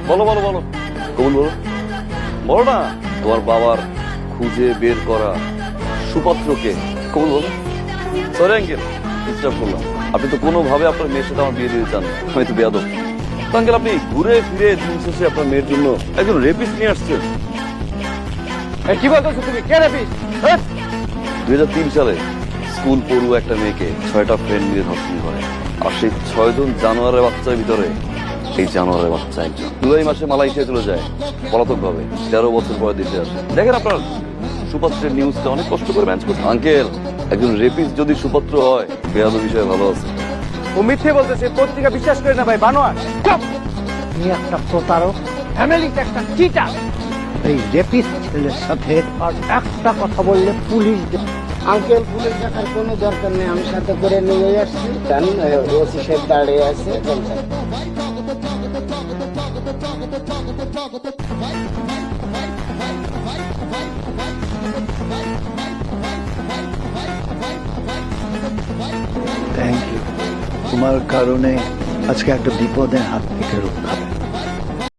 বলো বলো বলো, কবুল বলো, বলো না। তোমার বাবার খুঁজে বের করা সুপাত্রকে, কবুল বলো। সরি আঙ্কেল, ডিস্টার্ব করলাম। আপনি তো কোনোভাবে আপনার মেয়ের সাথে আমার বিয়ে দিতে চান না, আমি তো বেয়াদব। আঙ্কেল, আপনি ঘুরে ফিরে দিন শেষে আপনার মেয়ের জন্য একজন রেপিস্ট নিয়ে আসছেন। কি বলতেছো তুমি? কে রেপিস্ট? 2003 সালে স্কুল পড়ুয়া একটা মেয়েকে 6টা ফ্রেন্ড মিলে ধর্ষণ করে, আর সেই 6 জন জানোয়ারের বাচ্চার ভিতরে এই জানোয়ারের বাচ্চা একজন। জুলাই মাসে মালয়েশিয়া চলে যায় পলাতক ভাবে, 13 বছর পরে দেশে আসে। দেখেন আপনার সুপাত্রের নিউজটা অনেক কষ্ট করে ম্যানেজ করছে। আঙ্কেল, একজন রেপিস্ট যদি সুপাত্র হয়, বেয়াদব বিষয়ে ভালো আছে। ও মিথ্যে বলতেছে, পত্রিকা বিশ্বাস করে না ভাই, বানোয়ার। তুমি একটা প্রতারক, ফ্যামিলিতে একটা চিটার। এই রেপিস্ট ছেলের সাথে আর একটা কথা বললে পুলিশ। আঙ্কেল, পুলিশ দেখার কোনো দরকার নেই, আমি সাথে করে নিয়ে আসছি। ওসি সাহেব দাঁড়িয়ে আছে। Thank you. তোমার কারণে আজকে একটা বিপদের হাত থেকে রক্ষা